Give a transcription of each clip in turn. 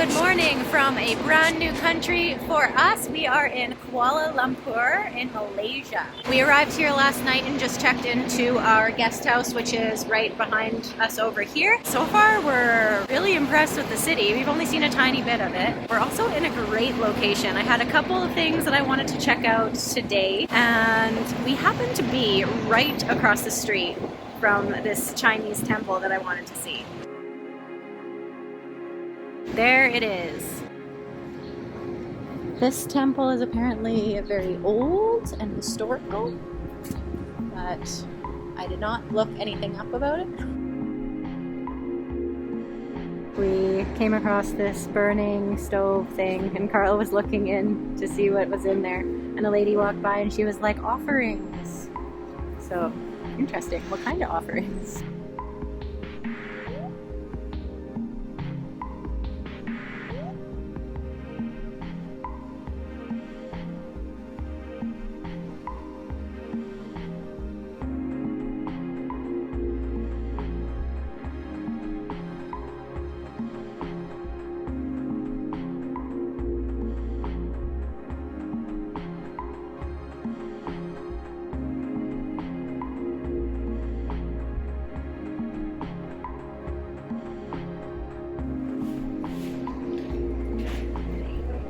Good morning from a brand new country. For us, we are in Kuala Lumpur in Malaysia. We arrived here last night and just checked into our guest house, which is right behind us over here. So far, we're really impressed with the city. We've only seen a tiny bit of it. We're also in a great location. I had a couple of things that I wanted to check out today, and we happen to be right across the street from this Chinese temple that I wanted to see. There it is. This temple is apparently very old and historical, but I did not look anything up about it. We came across this burning stove thing, and Carl was looking in to see what was in there, and a lady walked by and she was like, offerings. So, interesting. What kind of offerings?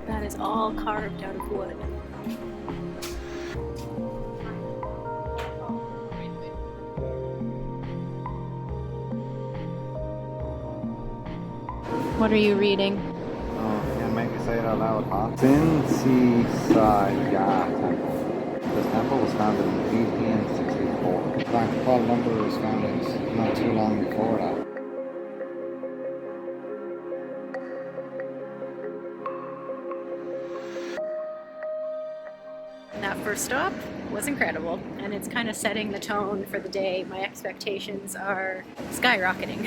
That is all carved out of wood. What are you reading? Oh, can't make me say it out loud, huh? Sinsaya Temple. This temple was founded in 1864. In fact, Kuala Lumpur was founded not too long before that. That first stop was incredible, and it's kind of setting the tone for the day. My expectations are skyrocketing.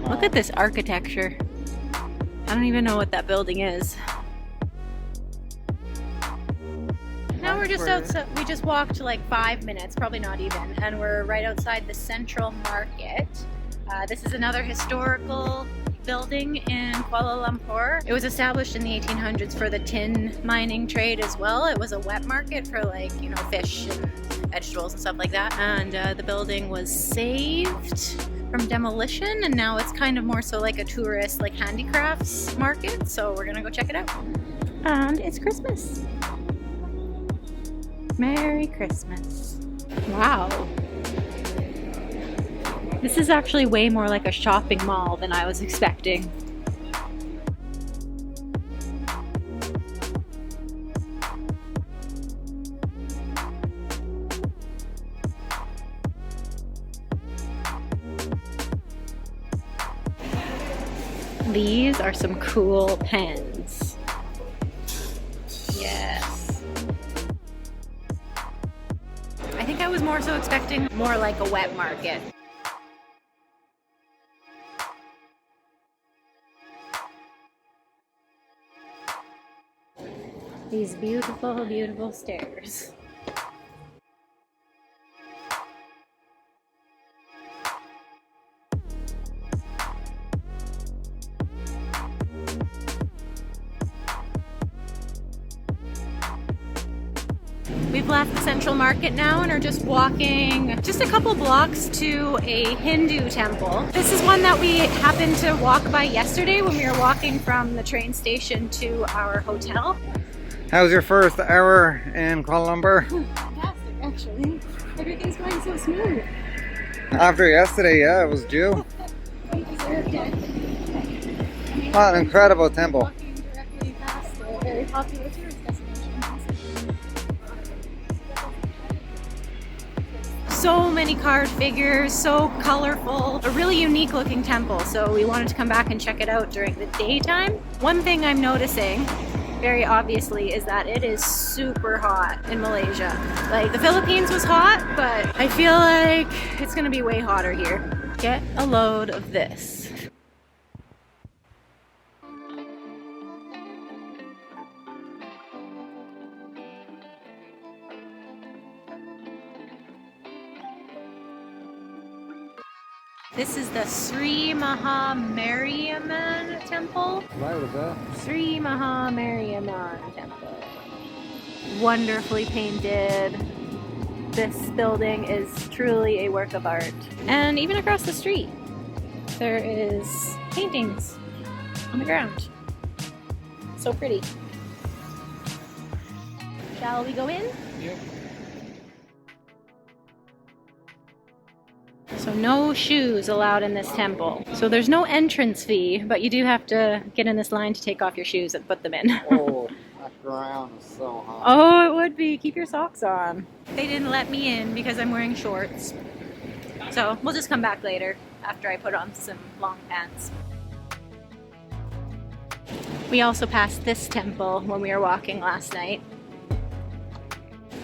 Look at this architecture. I don't even know what that building is. Now we're just outside. We just walked like 5 minutes, probably not even, and we're right outside the Central Market. This is another historical building in Kuala Lumpur. It was established in the 1800s for the tin mining trade as well. It was a wet market for, like, you know, fish and vegetables and stuff like that. And the building was saved from demolition, and now it's kind of more so like a tourist, like, handicrafts market. So we're gonna go check it out. And it's Christmas. Merry Christmas. Wow. This is actually way more like a shopping mall than I was expecting. These are some cool pens. Yes. I think I was more so expecting more like a wet market. These beautiful, beautiful stairs. We've left the Central Market now and are just walking just a couple blocks to a Hindu temple. This is one that we happened to walk by yesterday when we were walking from the train station to our hotel. How was your first hour in Kuala Lumpur? Fantastic, actually. Everything's going so smooth. After yesterday, yeah, it was due. We deserved it. What an incredible temple. Walking directly past a very popular tourist destination. So many carved figures, so colorful, a really unique looking temple. So we wanted to come back and check it out during the daytime. One thing I'm noticing very obviously, is that it is super hot in Malaysia. Like, the Philippines was hot, but I feel like it's gonna be way hotter here. Get a load of this. This is the Sri Maha Mariamman Temple. Right with that. Sri Maha Mariamman Temple. Wonderfully painted. This building is truly a work of art. And even across the street, there is paintings on the ground. So pretty. Shall we go in? Yep. So no shoes allowed in this temple. So there's no entrance fee, but you do have to get in this line to take off your shoes and put them in. Oh, that ground is so hot. Oh, it would be. Keep your socks on. They didn't let me in because I'm wearing shorts. So we'll just come back later after I put on some long pants. We also passed this temple when we were walking last night.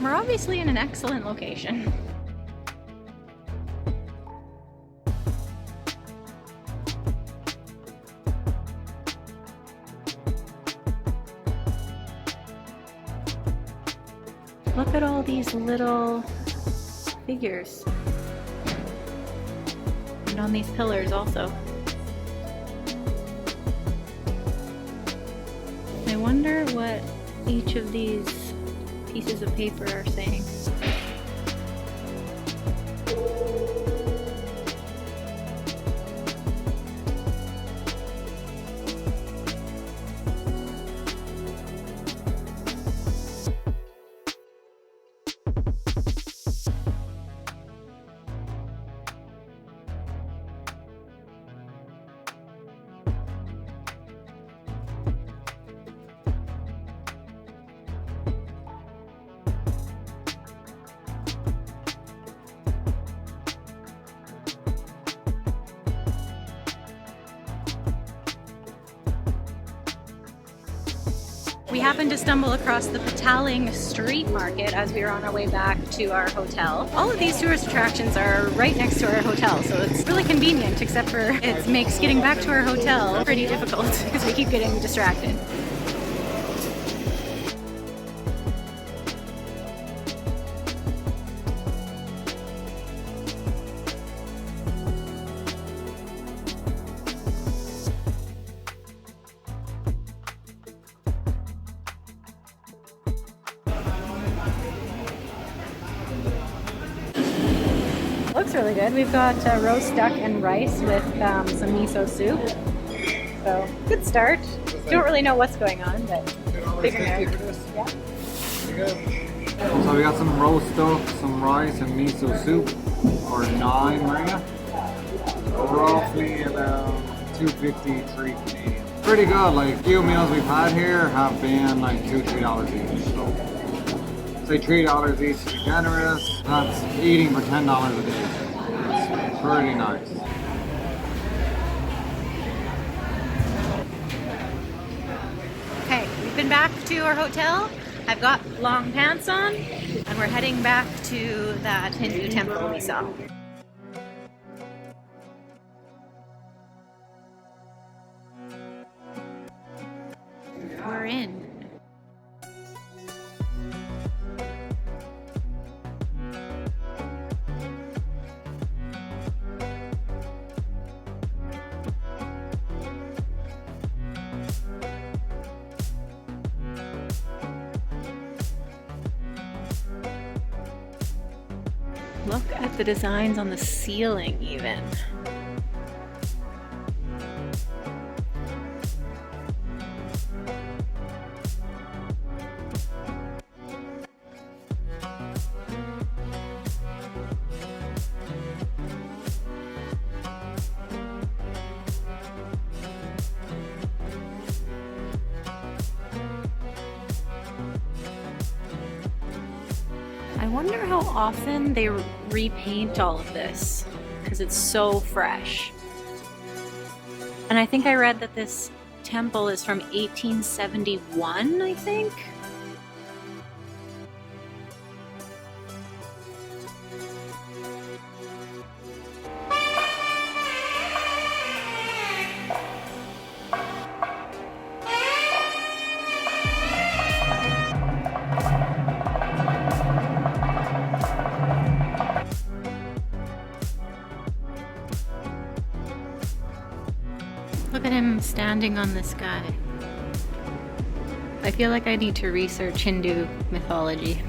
We're obviously in an excellent location. Look at all these little figures. And on these pillars also. I wonder what each of these pieces of paper are saying. We happened to stumble across the Petaling street market as we were on our way back to our hotel. All of these tourist attractions are right next to our hotel, so it's really convenient, except for it makes getting back to our hotel pretty difficult because we keep getting distracted. Looks really good. We've got roast duck and rice with some miso soup. So, good start. Don't really know what's going on, but big there. Yeah. So we got some roast duck, some rice, and miso soup for 9 ringgit. Roughly about 2.50, 3 Canadian. Pretty good. Like, few meals we've had here have been like $2-3 each. So say $3 each to be generous. That's eating for $10 a day. It's pretty nice. Okay, we've been back to our hotel. I've got long pants on, and we're heading back to that Hindu temple we saw. We're in. Look at the designs on the ceiling even. I wonder how often they repaint all of this, because it's so fresh. And I think I read that this temple is from 1871, I think. Look at him standing on this guy. I feel like I need to research Hindu mythology.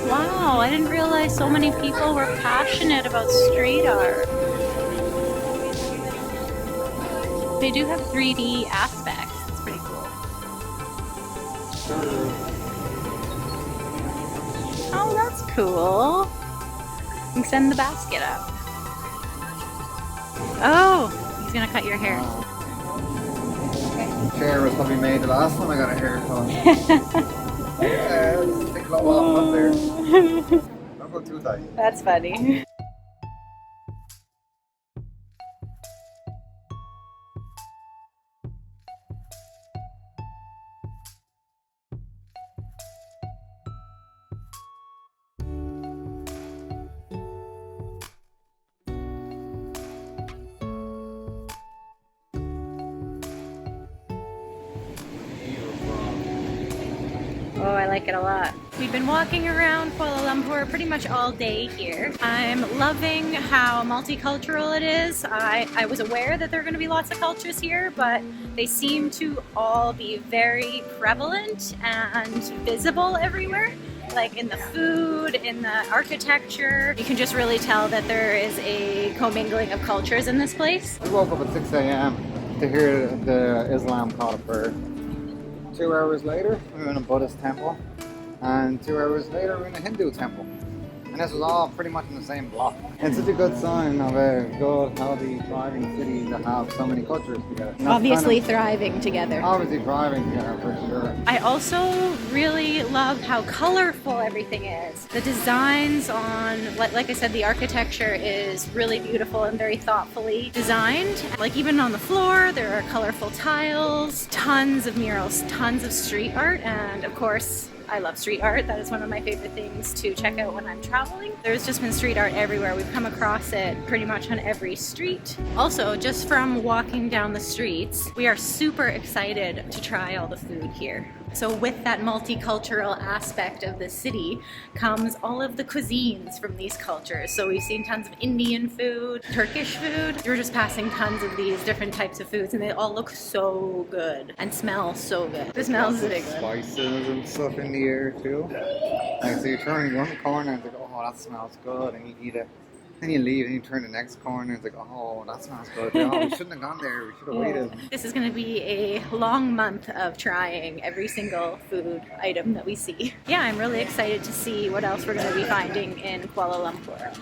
Wow, I didn't realize so many people were passionate about street art. They do have 3D aspects. It's pretty cool. Oh, that's cool. You can send the basket up. Oh, he's gonna cut your hair. Chair was probably made the last time I got a haircut. Take a lot off up there. Don't go too tight. That's funny. Oh, I like it a lot. We've been walking around Kuala Lumpur pretty much all day here. I'm loving how multicultural it is. I was aware that there are going to be lots of cultures here, but they seem to all be very prevalent and visible everywhere. Like in the food, in the architecture. You can just really tell that there is a commingling of cultures in this place. We woke up at 6 a.m. to hear the Islam call for 2 hours later, we were in a Buddhist temple, and 2 hours later, we were in a Hindu temple. And this was all pretty much in the same block. It's such a good sign of a good, healthy, thriving city to have so many cultures together. Obviously thriving together. Obviously thriving together, for sure. I also really love how colorful everything is. The designs on, like I said, the architecture is really beautiful and very thoughtfully designed. Like even on the floor, there are colorful tiles, tons of murals, tons of street art, and of course, I love street art. That is one of my favorite things to check out when I'm traveling. There's just been street art everywhere. We've come across it pretty much on every street. Also, just from walking down the streets, we are super excited to try all the food here. So with that multicultural aspect of the city comes all of the cuisines from these cultures. So we've seen tons of Indian food, Turkish food. We're just passing tons of these different types of foods and they all look so good and smell so good. The smells really good. Spices and stuff in the air too. Like, so you turn around the corner and it's like, oh, that smells good, and you eat it. Then you leave and you turn the next corner and it's like, oh, that smells good. Oh, we shouldn't have gone there. We should have waited. This is going to be a long month of trying every single food item that we see. Yeah, I'm really excited to see what else we're going to be finding in Kuala Lumpur.